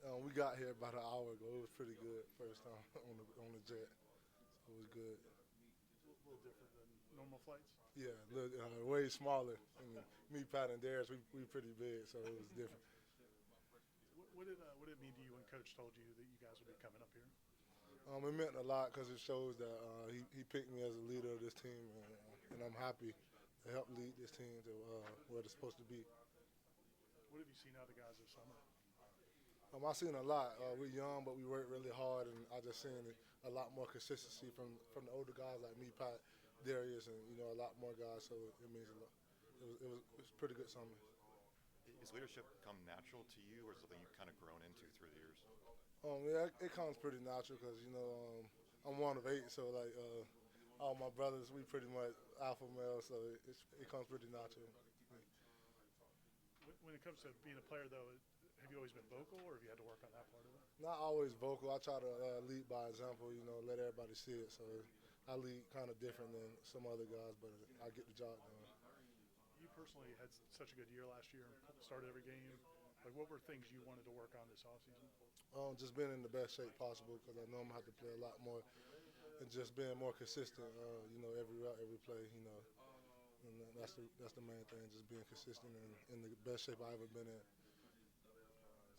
We got here about an hour ago. It was pretty good first time on the jet, so it was good. A little different than normal flights. Yeah, way smaller. And me, Pat, and Darius, we pretty big, so it was different. What did it mean to you when Coach told you that you guys would be coming up here? It meant a lot because it shows that he picked me as a leader of this team, and I'm happy to help lead this team to where it's supposed to be. What have you seen out of the guys this summer? I've seen a lot. We're young, but we work really hard, and I just seen a lot more consistency from the older guys like me, Pat, Darius, and a lot more guys. So it means a lot. It was pretty good summer. Is leadership come natural to you, or something you've kind of grown into through the years? Yeah, it comes pretty natural because I'm one of eight, so like all my brothers, we pretty much alpha male, so it comes pretty natural. When it comes to being a player, though, have you always been vocal, or have you had to work on that part of it? Not always vocal. I try to lead by example. Let everybody see it. So I lead kind of different than some other guys, but I get the job done. You personally had such a good year last year and started every game. Like, what were things you wanted to work on this offseason? Just being in the best shape possible because I know I'm gonna have to play a lot more, and just being more consistent. Every route, every play. And that's the main thing. Just being consistent and in the best shape I ever been in.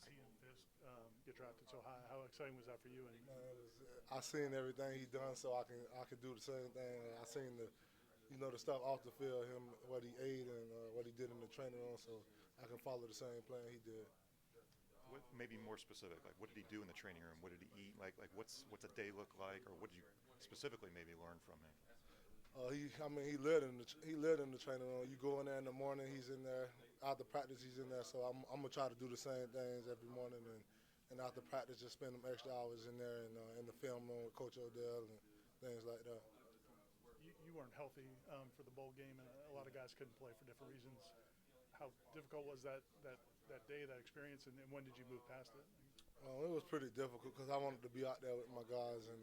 Seeing Fisk get drafted so high, how exciting was that for you? I seen everything he done, so I can do the same thing. I seen the stuff off the field, him what he ate and what he did in the training room, so I can follow the same plan he did. What, maybe more specific, like what did he do in the training room? What did he eat? Like what's a day look like, or what did you specifically maybe learn from him? He lived in the training room. You go in there in the morning, he's in there. After practice, he's in there. So I'm gonna try to do the same things every morning, and after practice, just spend them extra hours in there and in the film room with Coach Odell and things like that. You weren't healthy for the bowl game, and a lot of guys couldn't play for different reasons. How difficult was that day, that experience, and when did you move past it? It was pretty difficult because I wanted to be out there with my guys, and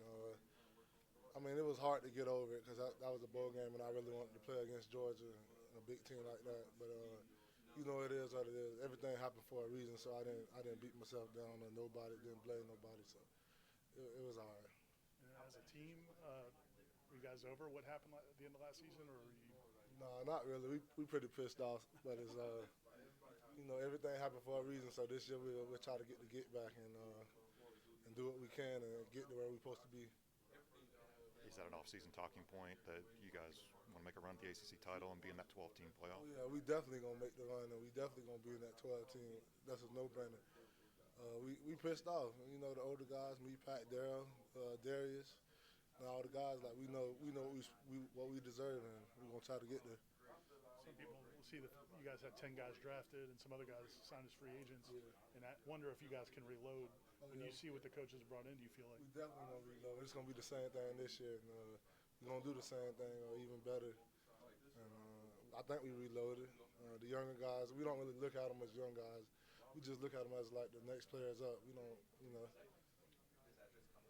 it was hard to get over it because that was a bowl game, and I really wanted to play against Georgia, a big team like that. But it is what it is. Everything happened for a reason, so I didn't beat myself down on nobody, didn't blame nobody. So it was hard. And as a team, were you guys over what happened at the end of last season, or were you? No, not really. We pretty pissed off, but it's everything happened for a reason. So this year we'll try to get back and do what we can and get to where we're supposed to be. Is that an off-season talking point that you guys want to make a run at the ACC title and be in that 12-team playoff? Oh, yeah, we definitely gonna make the run, and we definitely gonna be in that 12 team. That's a no-brainer. We pissed off. The older guys, me, Pat, Daryl, Darius, and all the guys. Like we know what we deserve, and we're gonna try to get there. Some people will see that you guys had 10 guys drafted and some other guys signed as free agents, and I wonder if you guys can reload. When you see what the coaches brought in, do you feel like? We definitely gonna reload. It's gonna be the same thing this year, and we're gonna do the same thing or even better. And I think we reloaded. The younger guys, we don't really look at them as young guys. We just look at them as like the next players up. We don't.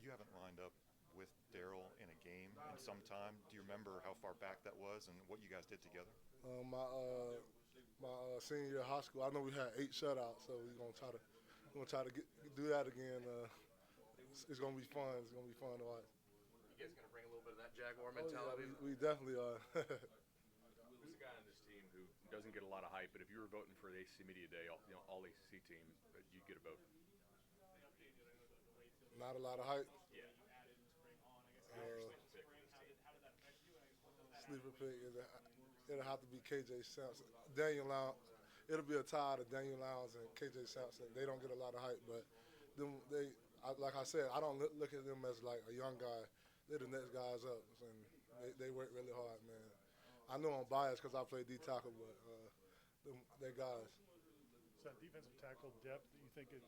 You haven't lined up with Daryl in a game in some time. Do you remember how far back that was and what you guys did together? My senior year of high school, I know we had 8 shutouts, so we're gonna try to do that again. It's gonna be fun. It's gonna be fun to watch. You guys gonna bring a little bit of that Jaguar mentality? Oh, yeah, we definitely are. Who's the guy on this team who doesn't get a lot of hype, but if you were voting for the ACC Media Day, all ACC team, you'd get a vote? Not a lot of hype. Yeah. Sleeper pick. It'll have to be KJ Sampson. Daniel Lowndes. It'll be a tie to Daniel Lowndes and KJ Sampson. They don't get a lot of hype, but like I said, I don't look at them as like a young guy. They're the next guys up, and they work really hard, man. I know I'm biased because I play D tackle, but they're guys. So that defensive tackle depth, do you think you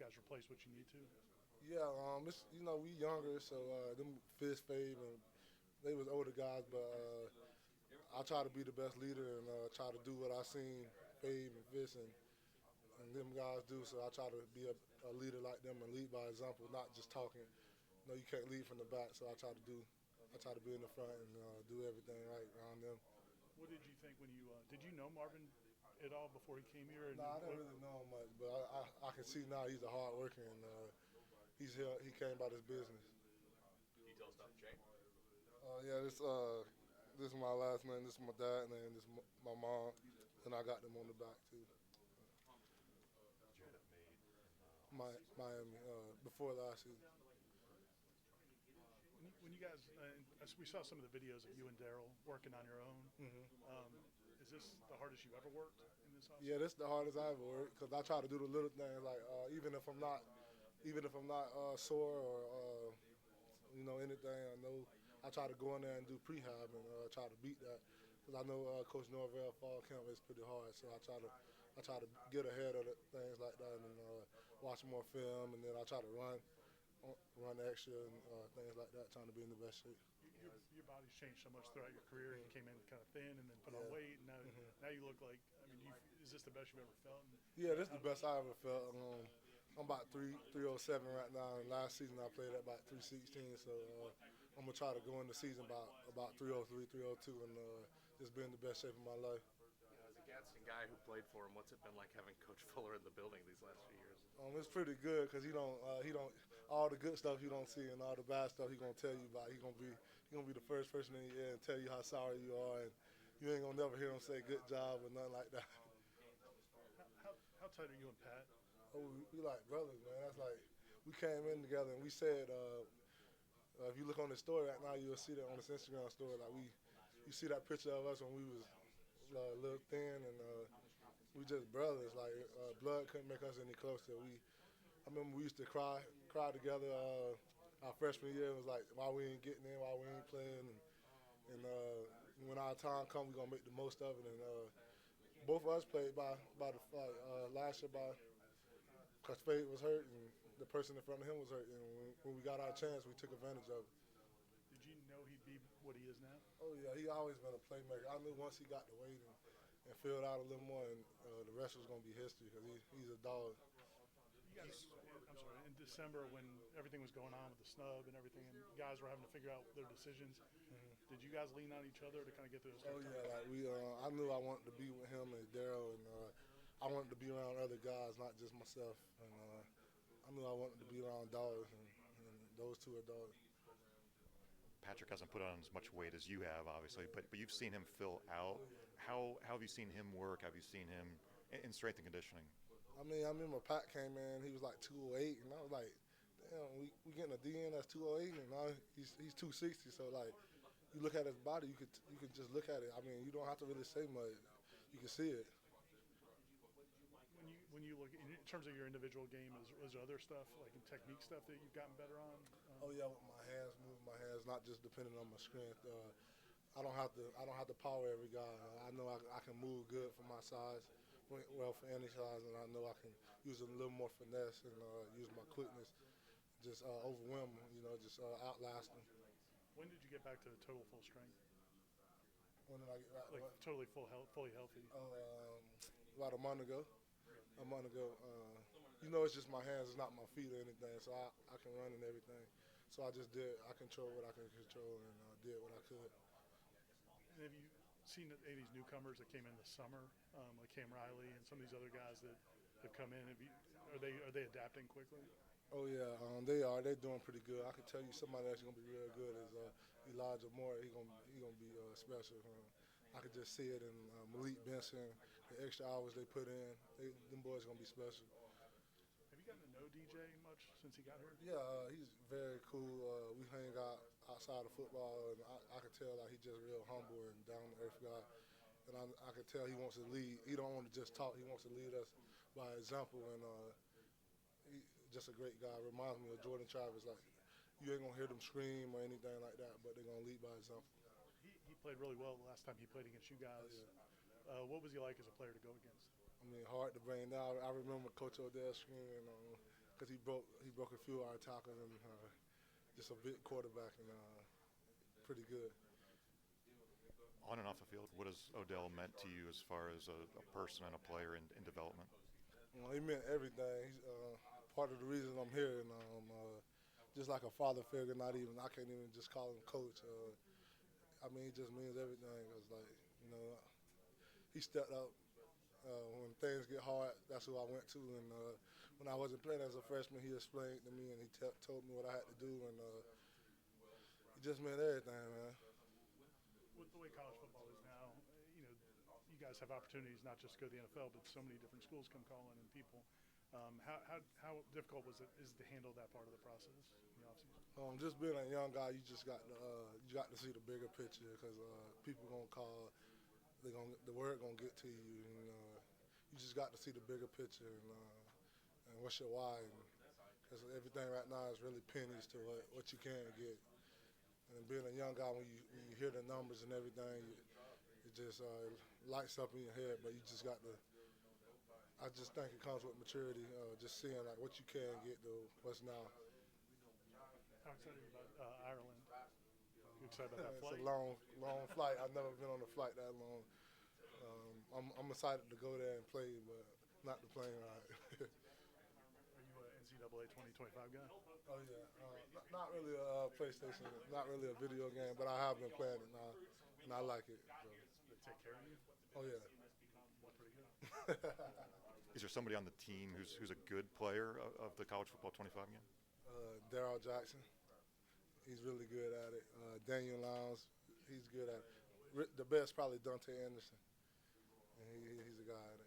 guys replace what you need to? Yeah, we younger, so them Fisk, Fabe, and they was older guys, but I try to be the best leader and try to do what I seen Fabe and Fisk and them guys do. So I try to be a leader like them and lead by example, not just talking. You can't lead from the back, so I try to be in the front and do everything right around them. What did you think when did you know Marvin at all before he came here? No, I didn't really know him much, but can see now he's a hard worker, and he came about his business. Can you tell us about the chain? Yeah, this is my last name. This is my dad name. This is my mom, and I got them on the back too. Did you have it made in Miami before last season. When you guys, we saw some of the videos of you and Daryl working on your own. Is this the hardest you ever worked in this offseason? Yeah, this is the hardest I ever worked because I try to do the little things like even if I'm not sore or anything, I know I try to go in there and do prehab and try to beat that because I know Coach Norvell fall camp is pretty hard, so I try to get ahead of things like that and watch more film, and then I try to run extra and things like that, trying to be in the best shape. Your body's changed so much throughout your career. You came in kind of thin and then put on weight, and now you look like. I mean, is this the best you've ever felt? Yeah, this is the best I ever felt. I'm about 307 right now, and last season I played at about 316. So I'm gonna try to go in the season about 303, 302, and just be in the best shape of my life. As a Gadsden guy who played for him, what's it been like having Coach Fuller in the building these last few years? It's pretty good because he don't all the good stuff you don't see and all the bad stuff he gonna tell you about. He gonna be the first person in your ear and tell you how sorry you are, and you ain't gonna never hear him say good job or nothing like that. How tight are you and Pat? Oh, we like brothers, man. That's like we came in together and we said if you look on the story right now, you'll see that on this Instagram story. Like you see that picture of us when we was a little thin and we just brothers. Like blood couldn't make us any closer. I remember we used to cry together. Our freshman year was like, why we ain't getting in, why we ain't playing, and when our time comes, we gonna make the most of it. And both of us played by the last year because Fade was hurt and the person in front of him was hurt. And when we got our chance, we took advantage of it. Did you know he'd be what he is now? Oh yeah, he always been a playmaker. I knew once he got the weight and filled out a little more, and the rest was gonna be history because he's a dog. I'm sorry. In December, when everything was going on with the snub and everything, and guys were having to figure out their decisions, did you guys lean on each other to kind of get through those? Oh yeah, like I knew I wanted to be with him and Daryl, and I wanted to be around other guys, not just myself. And I knew I wanted to be around dogs, and those two are dogs. Patrick hasn't put on as much weight as you have, obviously, but you've seen him fill out. How have you seen him work? Have you seen him in strength and conditioning? I remember Pat came in, he was like 208, and I was like, damn, we getting a DN that's 208, and now he's 260. So like, you look at his body, you could just look at it. I mean, you don't have to really say much. You can see it. When you look in terms of your individual game, is there other stuff like in technique stuff that you've gotten better on? Oh yeah, with my hands, moving my hands, not just depending on my strength. I don't have to power every guy. I know I can move good for my size, well for any size, and I know I can use a little more finesse and use my quickness, just overwhelm them, just outlast them. When did you get back to total full strength? When did I get back? Like totally fully healthy? About a month ago. It's just my hands, it's not my feet or anything, so I can run and everything. So I control what I can control and did what I could. And have you seen any of these newcomers that came in this summer, like Cam Riley and some of these other guys that have come in? Are they adapting quickly? Oh yeah, they are. They're doing pretty good. I can tell you somebody that's gonna be real good is Elijah Moore. He gonna be special. I could just see it in Malik Benson, the extra hours they put in. Them boys gonna be special. Have you gotten to know DJ much since he got here? Yeah, he's very cool. We hang out outside of football, and I can tell like he's just real humble and down to earth guy. And I can tell he wants to lead. He don't want to just talk. He wants to lead us by example. And he's just a great guy. Reminds me of Jordan Travis. Like you ain't gonna hear them scream or anything like that, but they're gonna lead by example. He played really well the last time he played against you guys. Yeah. What was he like as a player to go against? Hard to bring down. I remember Coach Odell screaming because he broke a few of our tackles and just a big quarterback and pretty good. On and off the field, what has Odell meant to you as far as a person and a player in development? He meant everything. He's part of the reason I'm here, and just like a father figure. I can't even just call him coach. He just means everything. Cause he stepped up When things get hard, that's who I went to. And when I wasn't playing as a freshman, he explained to me and he told me what I had to do. And he just meant everything, man. With the way college football is now, you guys have opportunities not just to go to the NFL, but so many different schools come calling and people. How difficult is to handle that part of the process in the offseason? Just being a young guy, you got to see the bigger picture because people gonna call, the word gonna get to you, and you just got to see the bigger picture and what's your why. Because everything right now is really pennies to what you can get. And being a young guy, when you hear the numbers and everything, it just lights up in your head. But you just got to. I just think it comes with maturity, just seeing like what you can get to what's now. How excited are you about Ireland? You excited about that flight? It's a long flight. I've never been on a flight that long. I'm excited to go there and play, but not the plane ride. Are you an NCAA 2025 guy? Oh yeah, not really a PlayStation, not really a video game, but I have been playing it now, and I like it. So. They take care of you? Oh yeah. Pretty good. Is there somebody on the team who's a good player of the college football 25 game? Darryl Jackson. He's really good at it. Daniel Lowndes, he's good at it. The best probably Dante Anderson. And he's a guy at it.